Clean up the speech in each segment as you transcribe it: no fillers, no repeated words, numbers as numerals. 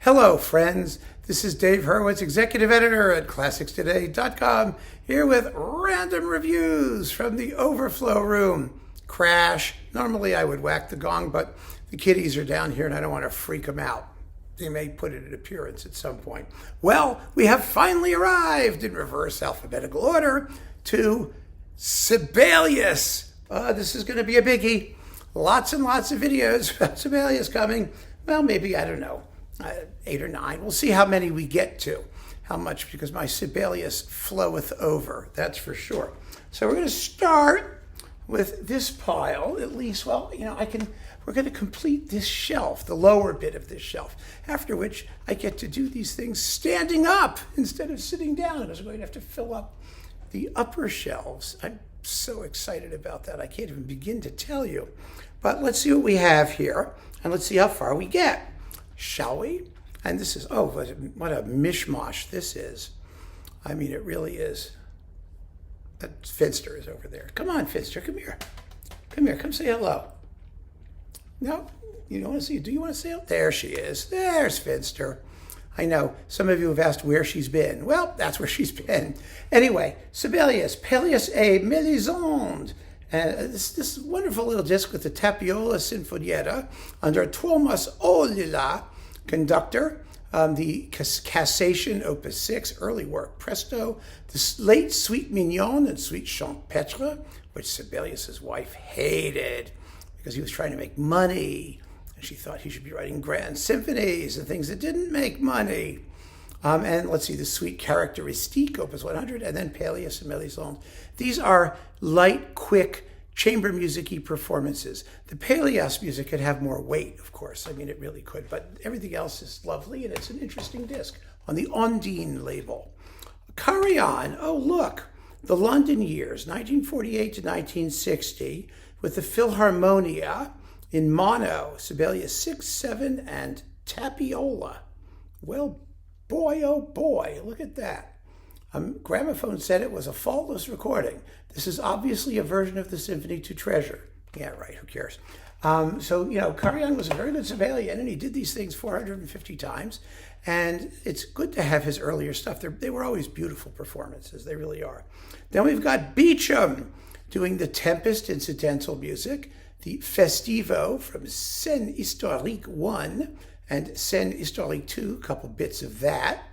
Hello, friends. This is Dave Hurwitz, executive editor at ClassicsToday.com, here with random reviews from the Overflow room. Crash. Normally I would whack the gong, but the kiddies are down here and I don't want to freak them out. They may put it in appearance at some point. Well, we have finally arrived in reverse alphabetical order to Sibelius. This is going to be a biggie. Lots and lots of videos about Sibelius coming. Well, maybe, I don't know, 8 or 9. We'll see how many we get to. How much, because my Sibelius floweth over, that's for sure. So we're going to start with this pile, at least. Well, we're going to complete this shelf, the lower bit of this shelf, after which I get to do these things standing up instead of sitting down, because we're going to have to fill up the upper shelves. I'm so excited about that. I can't even begin to tell you. But let's see what we have here, and let's see how far we get, shall we? And this is, what a mishmash this is. I mean, it really is. That Finster is over there. Come on, Finster, come here. Come here, come say hello. No, you don't want to see, do you want to say hello? There she is. There's Finster. I know, some of you have asked where she's been. Well, that's where she's been. Anyway, Sibelius, Pelléas et Mélisande. This wonderful little disc with the Tapiola Sinfonietta under Thomas Ohlila, conductor, the Cassation Opus 6, early work, Presto, the late Suite Mignon and Suite Champêtre, which Sibelius's wife hated because he was trying to make money, and she thought he should be writing grand symphonies and things that didn't make money. And let's see, the Suite Caractéristique, Opus 100, and then Pelléas and Mélisande. These are light, quick, chamber music-y performances. The Pelléas music could have more weight, of course. I mean, it really could, but everything else is lovely, and it's an interesting disc on the Ondine label. Karajan, oh look, the London years, 1948 to 1960, with the Philharmonia in mono, Sibelius 6, 7, and Tapiola. Well, boy, oh boy, look at that. Gramophone said it was a faultless recording. This is obviously a version of the Symphony to Treasure. Yeah, right, who cares? Karajan was a very good Sibelian, and he did these things 450 times. And it's good to have his earlier stuff. They were always beautiful performances, they really are. Then we've got Beecham doing the Tempest incidental music, the Festivo from Scène Historique 1 and Scène Historique 2, a couple bits of that.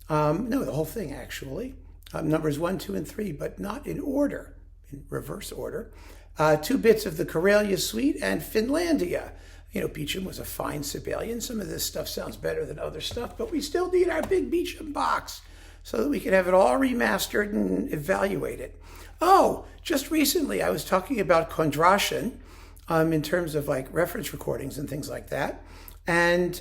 No, the whole thing, actually. Numbers 1, 2, and 3, but not in order, in reverse order. 2 bits of the Karelia Suite and Finlandia. Beecham was a fine Sibelian. Some of this stuff sounds better than other stuff, but we still need our big Beecham box so that we can have it all remastered and evaluate it. Oh, just recently I was talking about Kondrashin in terms of like reference recordings and things like that. And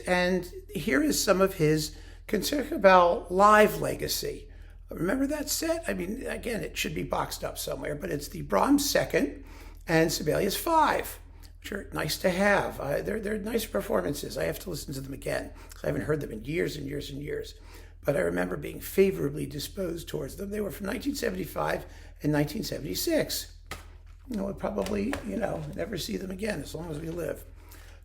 here is some of his Concertgebouw live legacy. Remember that set? I mean, again, it should be boxed up somewhere, but it's the Brahms 2nd and Sibelius 5, which are nice to have. They're nice performances. I have to listen to them again because I haven't heard them in years and years and years. But I remember being favorably disposed towards them. They were from 1975 and 1976. We'll probably, never see them again as long as we live.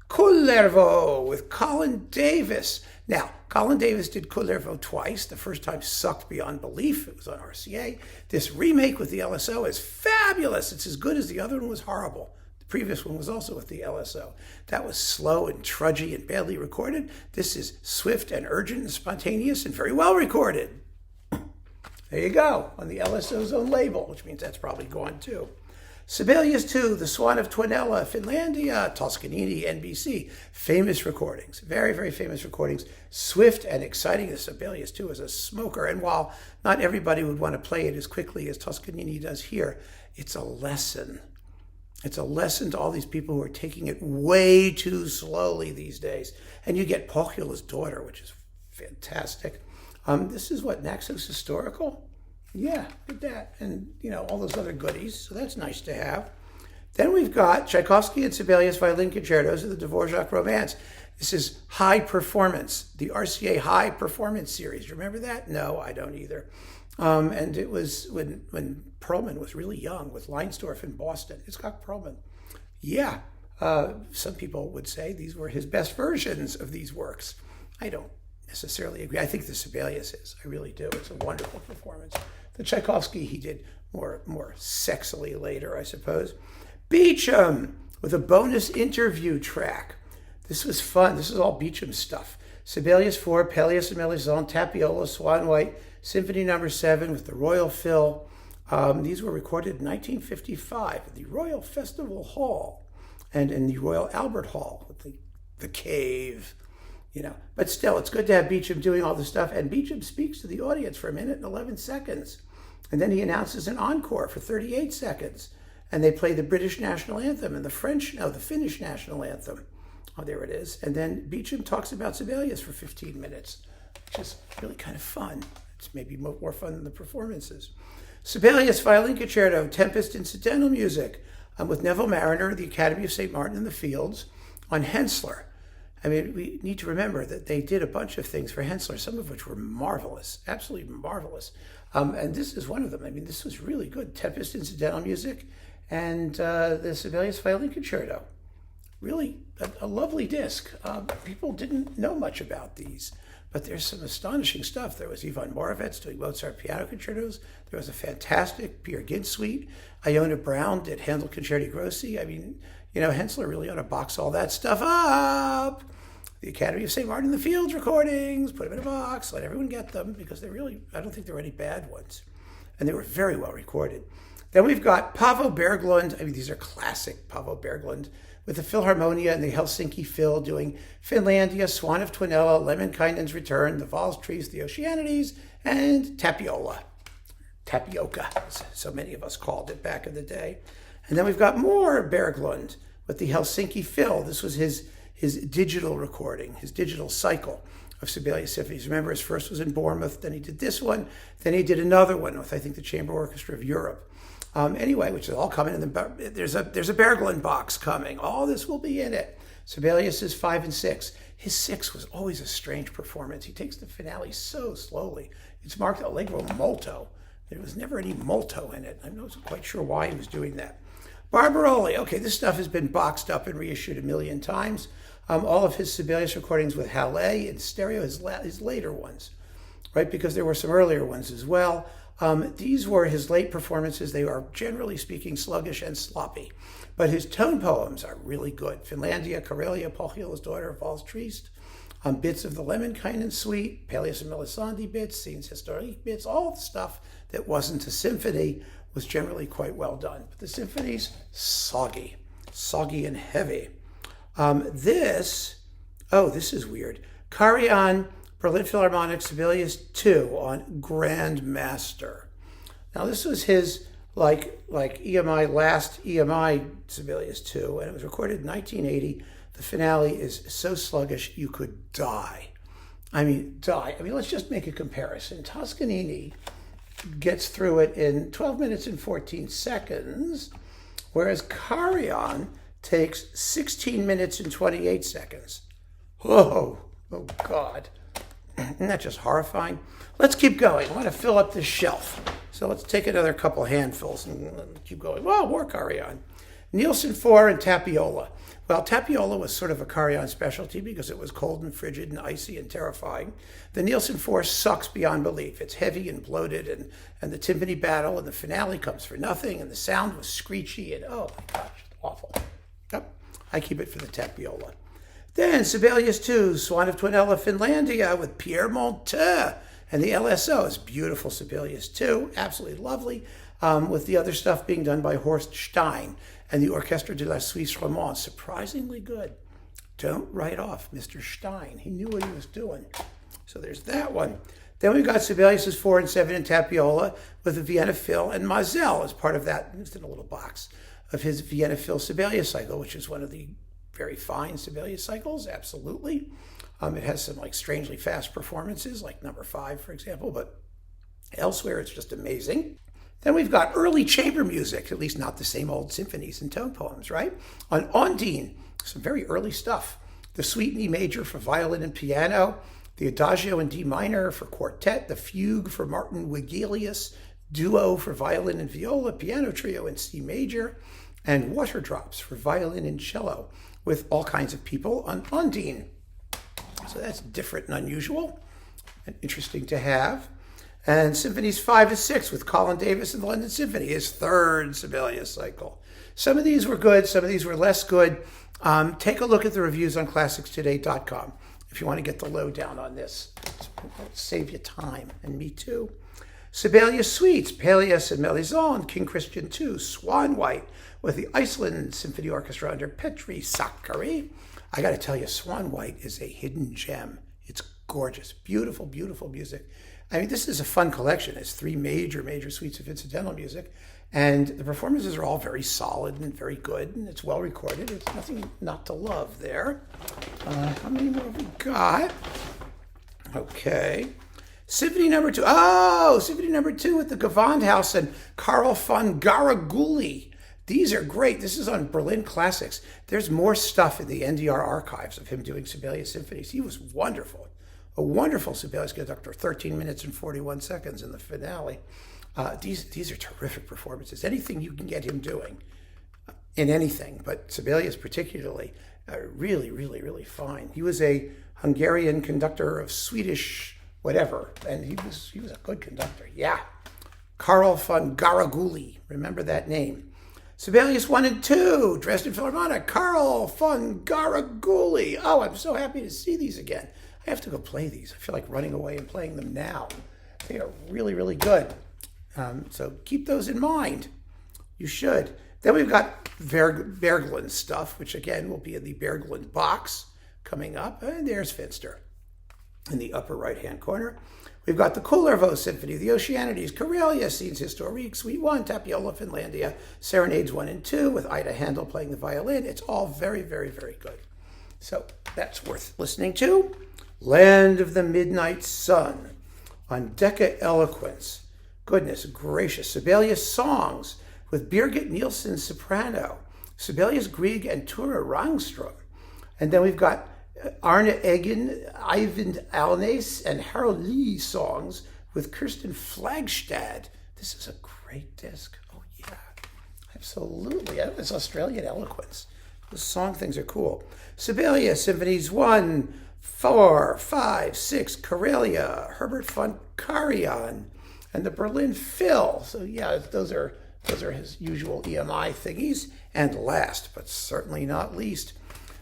Kullervo with Colin Davis. Now, Colin Davis did Kullervo twice. The first time sucked beyond belief. It was on RCA. This remake with the LSO is fabulous. It's as good as the other one was horrible. The previous one was also with the LSO. That was slow and trudgy and badly recorded. This is swift and urgent and spontaneous and very well recorded. There you go, on the LSO's own label, which means that's probably gone too. Sibelius 2, The Swan of Tuonela, Finlandia, Toscanini, NBC. Famous recordings, very, very famous recordings. Swift and exciting. The Sibelius 2 is a smoker. And while not everybody would want to play it as quickly as Toscanini does here, it's a lesson. It's a lesson to all these people who are taking it way too slowly these days. And you get Pochula's Daughter, which is fantastic. This is what, Naxos Historical? Yeah, did that, and all those other goodies, so that's nice to have. Then we've got Tchaikovsky and Sibelius violin concertos of the Dvorak Romance. This is High Performance, the RCA High Performance series. Do you remember that? No, I don't either. And it was when Perlman was really young with Leinsdorf in Boston. Itzhak Perlman. Yeah, some people would say these were his best versions of these works. I don't necessarily agree. I think the Sibelius is. I really do. It's a wonderful performance. The Tchaikovsky he did more sexily later, I suppose. Beecham with a bonus interview track. This was fun. This is all Beecham stuff. Sibelius 4, Pelléas and Melisande, Tapiola, Swan White, Symphony No. 7 with the Royal Phil. These were recorded in 1955 at the Royal Festival Hall and in the Royal Albert Hall with the cave. But still, it's good to have Beecham doing all this stuff. And Beecham speaks to the audience for 1 minute and 11 seconds. And then he announces an encore for 38 seconds. And they play the British national anthem and the Finnish national anthem. Oh, there it is. And then Beecham talks about Sibelius for 15 minutes, which is really kind of fun. It's maybe more fun than the performances. Sibelius Violin Concerto, Tempest Incidental Music, with Neville Marriner, the Academy of St. Martin in the Fields, on Hensler. I mean, we need to remember that they did a bunch of things for Hensler, some of which were marvelous, absolutely marvelous. And this is one of them. I mean, this was really good. Tempest Incidental Music and the Sibelius Violin Concerto. Really a lovely disc. People didn't know much about these, but there's some astonishing stuff. There was Ivan Moravec doing Mozart piano concertos. There was a fantastic Peer Gynt suite. Iona Brown did Handel Concerti Grossi. I mean, Hensler really ought to box all that stuff up. The Academy of St. Martin in the Fields recordings, put them in a box, let everyone get them, because I don't think there were any bad ones. And they were very well recorded. Then we've got Paavo Berglund. I mean, these are classic Paavo Berglund, with the Philharmonia and the Helsinki Phil doing Finlandia, Swan of Twinella, Lemminkainen's Return, the Valstries, the Oceanides, and Tapiola. Tapioca, as so many of us called it back in the day. And then we've got more Berglund with the Helsinki Phil. This was his digital recording, his digital cycle of Sibelius symphonies. Remember, his first was in Bournemouth, then he did this one, then he did another one with, I think, the Chamber Orchestra of Europe. Anyway, which is all coming in there's a Berglund box coming. All this will be in it. Sibelius is 5 and 6. His 6 was always a strange performance. He takes the finale so slowly. It's marked Allegro molto. There was never any molto in it. I'm not quite sure why he was doing that. Barbaroli. Okay, this stuff has been boxed up and reissued 1,000,000 times. All of his Sibelius recordings with Halle in stereo, his later ones, right? Because there were some earlier ones as well. These were his late performances. They are, generally speaking, sluggish and sloppy. But his tone poems are really good. Finlandia, Karelia, Pohjola's Daughter, Valstrist, bits of the Lemminkainen Suite, Pelléas and Melisande bits, Scenes Historiques bits, all the stuff that wasn't a symphony was generally quite well done. But the symphonies, soggy and heavy. This is weird. Karajan, Berlin Philharmonic, Sibelius 2 on Grandmaster. Now this was his like last EMI Sibelius 2, and it was recorded in 1980. The finale is so sluggish you could die. Let's just make a comparison. Toscanini gets through it in 12 minutes and 14 seconds, whereas Karajan takes 16 minutes and 28 seconds. Whoa, oh God. Isn't that just horrifying? Let's keep going. I want to fill up this shelf. So let's take another couple handfuls and keep going. Whoa, more Karajan. Nielsen 4 and Tapiola. Well, Tapiola was sort of a Karajan specialty because it was cold and frigid and icy and terrifying. The Nielsen 4 sucks beyond belief. It's heavy and bloated, and the timpani battle and the finale comes for nothing, and the sound was screechy, and oh my gosh, awful. Yep, I keep it for the Tapiola. Then Sibelius 2, Swan of Twinella, Finlandia with Pierre Monteux and the LSO. It's beautiful Sibelius 2, absolutely lovely, with the other stuff being done by Horst Stein and the Orchestre de la Suisse Romande. Surprisingly good. Don't write off Mr. Stein. He knew what he was doing. So there's that one. Then we've got Sibelius's 4 and 7 in Tapiola with the Vienna Phil and Mazel as part of that, it's in a little box, of his Vienna Phil Sibelius cycle, which is one of the very fine Sibelius cycles, absolutely. It has some strangely fast performances, like number 5, for example, but elsewhere it's just amazing. Then we've got early chamber music, at least not the same old symphonies and tone poems, right? On Ondine, some very early stuff. The Suite in E major for violin and piano, the Adagio in D minor for quartet, the Fugue for Martin Wigelius, Duo for violin and viola, piano trio in C major, and Water Drops for violin and cello, with all kinds of people on Ondine. So that's different and unusual and interesting to have. And Symphonies 5 and 6 with Colin Davis and the London Symphony, his third Sibelius cycle. Some of these were good, some of these were less good. Take a look at the reviews on ClassicsToday.com if you want to get the lowdown on this. It'll save you time, and me too. Sibelius Suites, Peleus and Melisande, King Christian II, Swan White with the Iceland Symphony Orchestra under Petri Sakari. I got to tell you, Swan White is a hidden gem. It's gorgeous, beautiful, beautiful music. I mean, this is a fun collection. It's 3 major suites of incidental music, and the performances are all very solid and very good, and it's well recorded. It's nothing not to love there. How many more have we got? Okay. Symphony number 2. Oh, Symphony number 2 with the Gewandhaus and Karl von Garagulli. These are great. This is on Berlin Classics. There's more stuff in the NDR archives of him doing Sibelius symphonies. He was wonderful. A wonderful Sibelius conductor, 13 minutes and 41 seconds in the finale. These are terrific performances. Anything you can get him doing in anything, but Sibelius particularly, really fine. He was a Hungarian conductor of Swedish whatever, and he was a good conductor. Yeah. Karl von Garagulli. Remember that name. Sibelius 1 and 2, Dresden Philharmonic, Karl von Garagulli. Oh, I'm so happy to see these again. I have to go play these. I feel like running away and playing them now. They are really good. So keep those in mind. You should. Then we've got Bergund stuff, which again will be in the Bergund box coming up. And there's Finster in the upper right-hand corner. We've got the Kullervo Symphony, the Oceanides, Karelia, Scenes Historiques, Suite 1, Tapiola, Finlandia, Serenades 1 and 2 with Ida Handel playing the violin. It's all very good. So that's worth listening to. Land of the Midnight Sun on Decca Eloquence. Goodness gracious. Sibelius Songs with Birgit Nielsen soprano, Sibelius Grieg and Tura Rangström. And then we've got Arne Eggen, Eivind Alnes, and Harold Lee songs with Kirsten Flagstad. This is a great disc. Oh yeah, absolutely. It's Australian Eloquence. The song things are cool. Sibelius Symphonies 1, 4, 5, 6, Karelia, Herbert von Karajan, and the Berlin Phil. So yeah, those are his usual EMI thingies. And last, but certainly not least,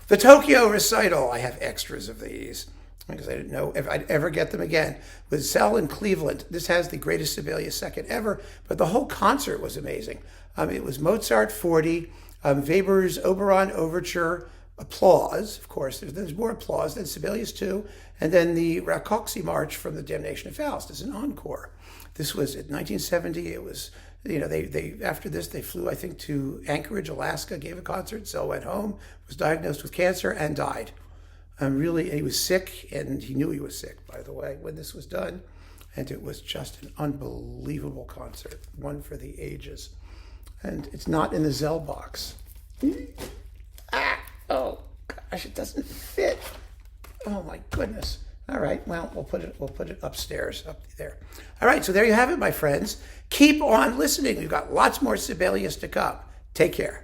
the Tokyo Recital. I have extras of these because I didn't know if I'd ever get them again. With Zell in Cleveland. This has the greatest Sibelius second ever, but the whole concert was amazing. It was Mozart 40, Weber's Oberon Overture, applause, of course. There's more applause than Sibelius 2, and then the Rakoczy March from the Damnation of Faust as an encore. This was in 1970. It was, they after this, they flew, I think, to Anchorage, Alaska, gave a concert. Zell went home, was diagnosed with cancer, and died. He was sick, and he knew he was sick, by the way, when this was done. And it was just an unbelievable concert, one for the ages. And it's not in the Zell box. Oh gosh, it doesn't fit. Oh my goodness. All right, well, we'll put it upstairs, up there. All right, so there you have it, my friends. Keep on listening. We've got lots more Sibelius to come. Take care.